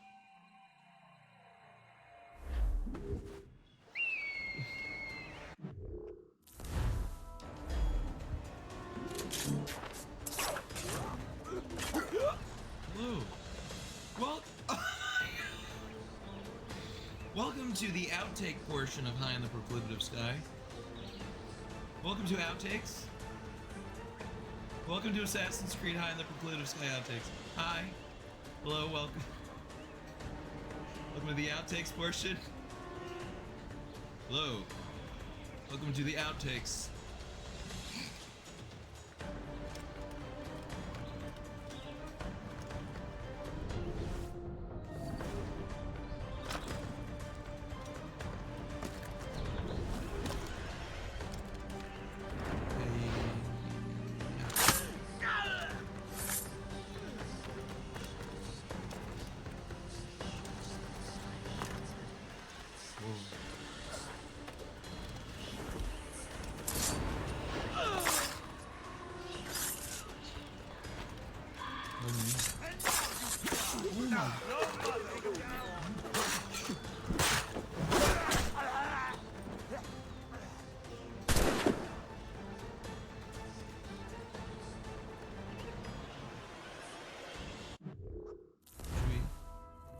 Hello. Well, welcome to the outtake portion of High in the Proclivative Sky. Welcome to outtakes. Welcome to Assassin's Creed High in the Proclivative Sky outtakes. Hi. Hello, welcome. Welcome to the outtakes portion. Hello. Welcome to the outtakes.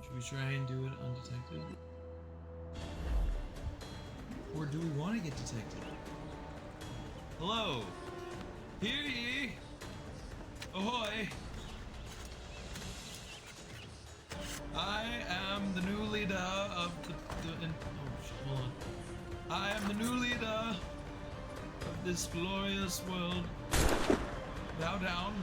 Should we try and do it undetected? Or do we want to get detected? Hello! Hear ye! Ahoy! I am the new leader of oh shit, hold on. I am the new leader of this glorious world. Bow down.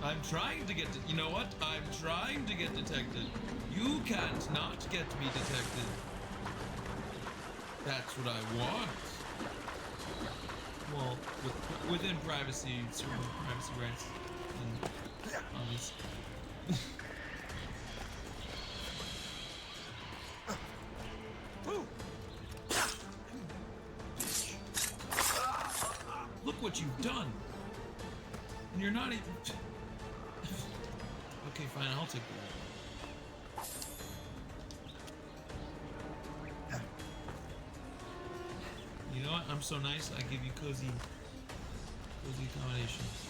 I'm trying to get you know what? I'm trying to get detected. You can't not get me detected. That's what I want. Well, within privacy, certain privacy rights, and obvious. Look what you've done. And you're not even. Okay, fine. I'll take that. You know what? I'm so nice. I give you cozy accommodations.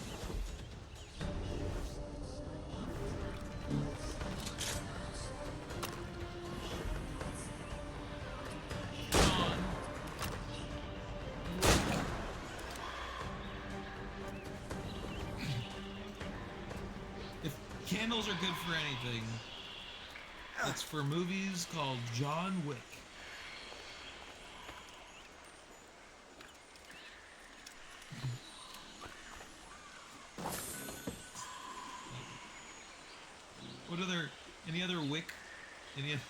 Candles are good for anything. It's for movies called John Wick. What other, any other Wick, do you have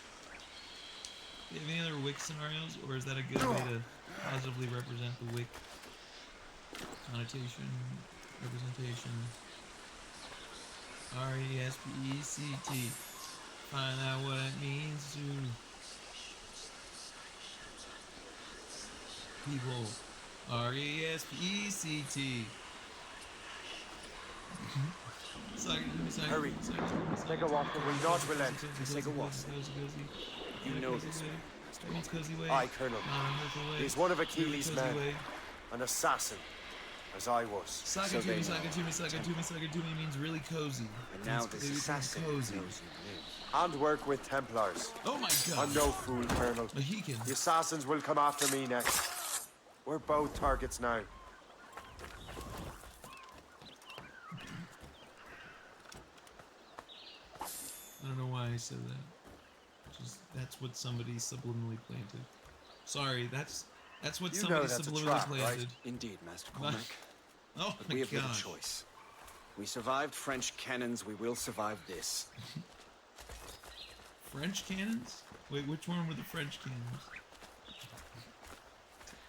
any other Wick scenarios, or is that a good way to positively represent the Wick connotation, representation? R-E-S-P-E-C-T. Find out what it means to people. R-E-S-P-E-C-T. Hurry. Take a walk, we not relent. Take a walk. You know this man, Cozy way. Aye, Colonel. He's one of Achilles' Cozy men. way. An assassin, as I was. Suck So it to they me, know. suck it to me, suck it to me, suck it to me means really cozy. And now Means this really assassin cozy. knows you live. And work with Templars. Oh my god. I'm no fool, Colonel. Mohican. The assassins will come after me next. We're both targets now. I don't know why I said that. Just that's what somebody subliminally planted. Sorry, that's what You somebody know that's a subliminally trap, right? planted. Indeed, Master Cormac. Oh But my we have little gosh. choice. We survived French cannons, we will survive this. French cannons? Wait, which one were the French cannons?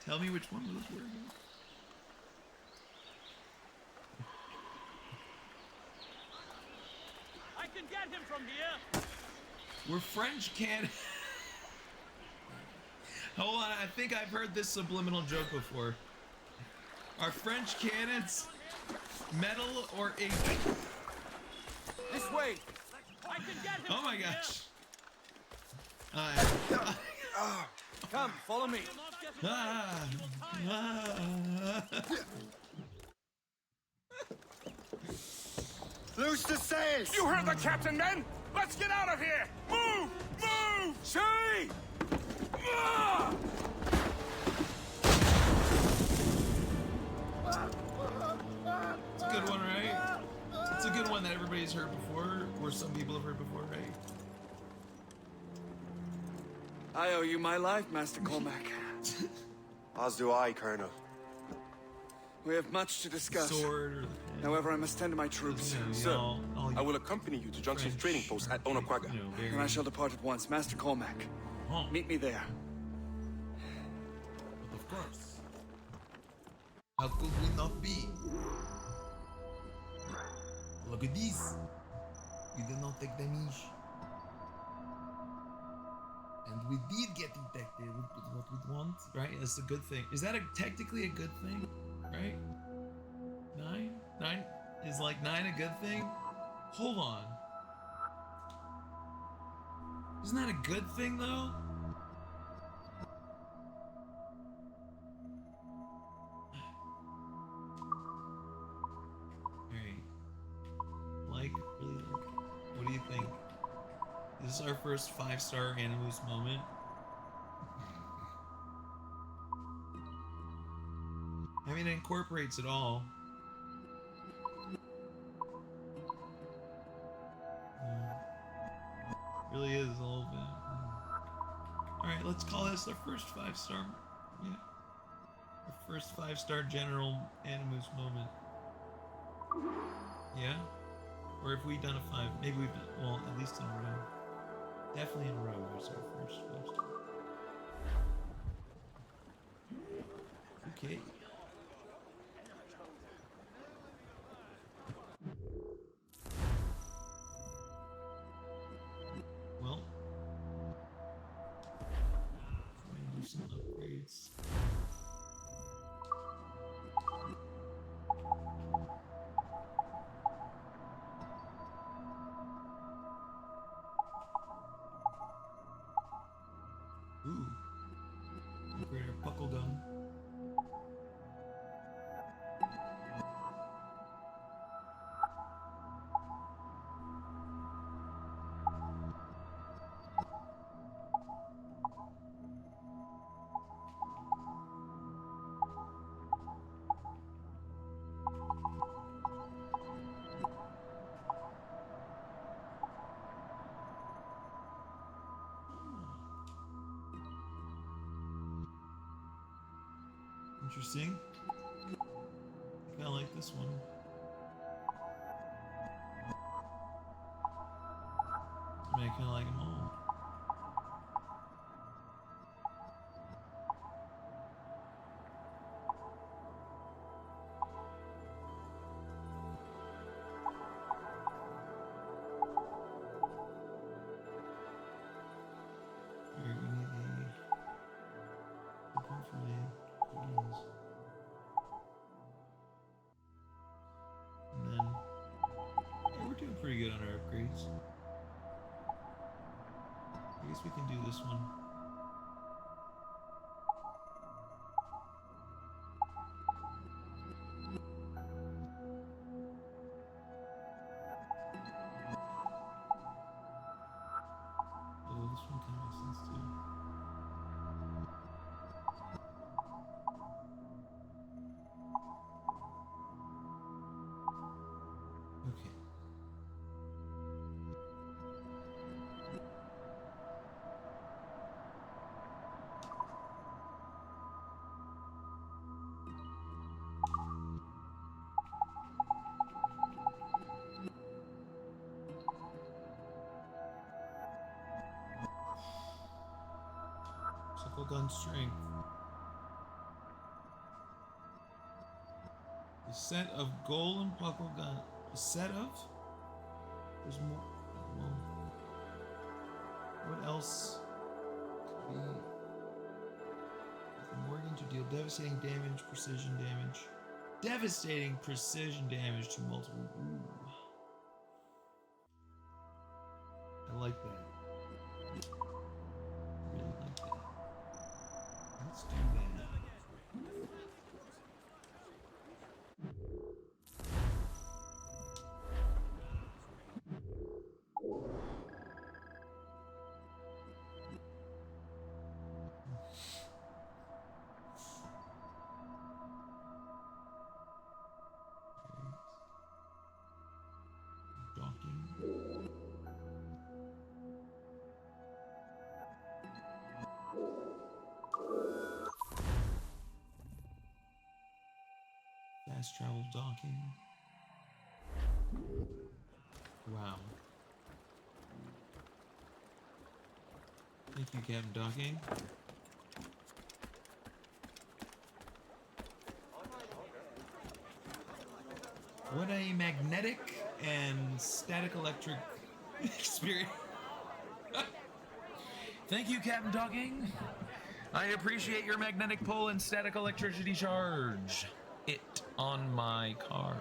Tell me which one those were again. I can get him from here. Were French can? Hold on, I think I've heard this subliminal joke before. Are French cannons metal or ink? This way. I can get him. Oh my from gosh. Come, follow me. Ah, ah. Loose the sails! You heard the captain, men! Let's get out of here! Move! Move! See! Ah! It's a good one, right? It's a good one that everybody's heard before, or some people have heard before, right? I owe you my life, Master Cormac. As do I, Colonel. We have much to discuss. Sword or the pen. However, I must tend to my troops. You know, Sir, all I will accompany you to Junction's French, trading post at Onaqaga. you know, very, And I shall depart at once. Master Cormac, Huh. meet me there. But of course. How could we not be? Look at this. We did not take damage. And we did get infected with what we want, right? That's a good thing. Is that technically a good thing, right? 9? 9? Is like 9 a good thing? Hold on. Isn't that a good thing though? Alright. Like, really like, what do you think? This is our first 5-star Animus moment. I mean, it incorporates it all. Really is a little bit. Alright, let's call this our first 5-star. Yeah. Our first 5-star general Animus moment. Yeah? Or have we done a 5? Maybe we've done, well, at least in a row. Definitely in a row was our first 5-star. Okay. Well, try and do some upgrades. Ooh. Upgrade our buckle gun. Interesting. I kinda like this one. I mean, I kinda like them all. Alright, we need a point for me. Please. And then, yeah, we're doing pretty good on our upgrades. I guess we can do this one. Oh, this one kind of makes sense too. Okay. Triple gun strength. A set of golden buckle gun. A set of? There's more. Well, what else could be? Morgan to deal devastating damage, precision damage. Devastating precision damage to multiple. Ooh. I like that. Really like that. Let's do that. Docking. Fast travel docking. Wow. Thank you, Captain Docking. What a magnetic and static electric experience. Thank you, Captain Docking. I appreciate your magnetic pull and static electricity charge. It on my card.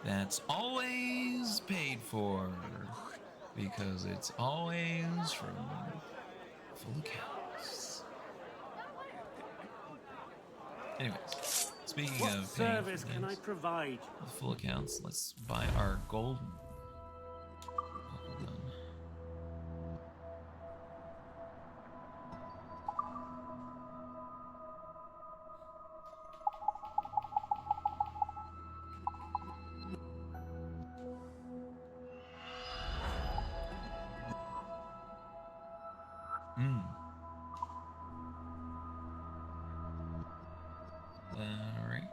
That's always paid for. Because it's always from full accounts. Anyways, speaking What of paying service for can I things provide? with full accounts, let's buy our golden buckle gun. All right.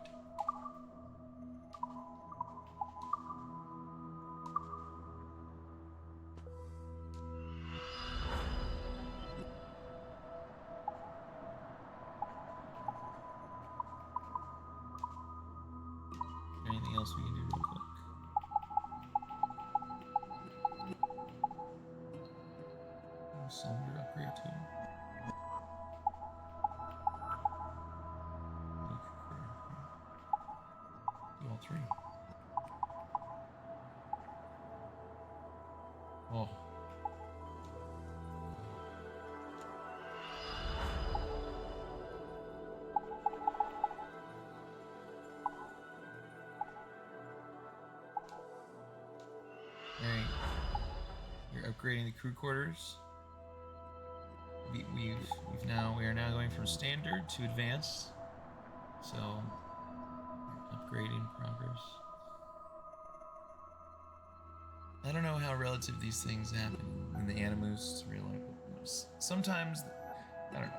Anything else we can do real quick? Cylinder upgrade too. Do all three. Oh. Alright. You're upgrading the crew quarters. We are now going from standard to advanced. So upgrade in progress. I don't know how relative these things happen in the Animus to real life. Sometimes I don't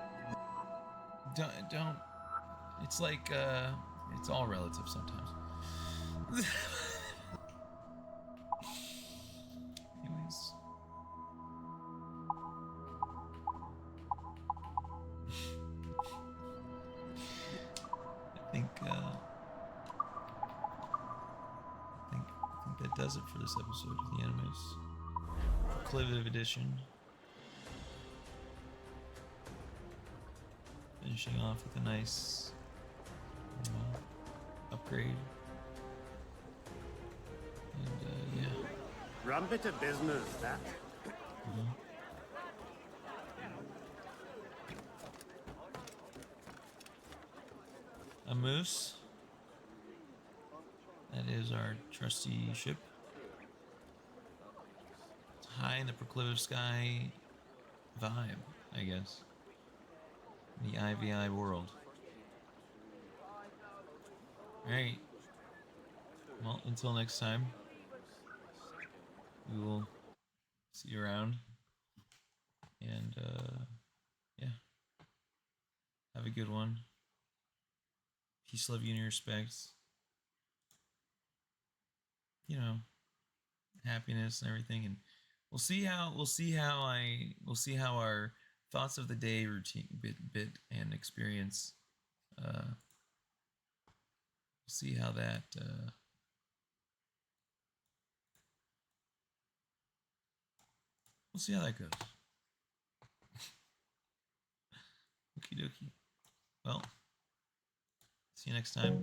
know. Don't It's like, it's all relative sometimes. Anyways. I think that does it for this episode of the Animus Proclivative Edition. Finishing off with a nice upgrade. And yeah. Rum bit of business, that. A moose. That is our trusty ship. It's high in the proclivitive sky vibe, I guess. The IVI world. Alright. Well, until next time, we will see you around. And, yeah. Have a good one. Peace, love, unity, respect. You know, happiness and everything. And we'll see how our thoughts of the day routine bit and experience, we'll see how that we'll see how that goes. Okie dokie. Well, see you next time.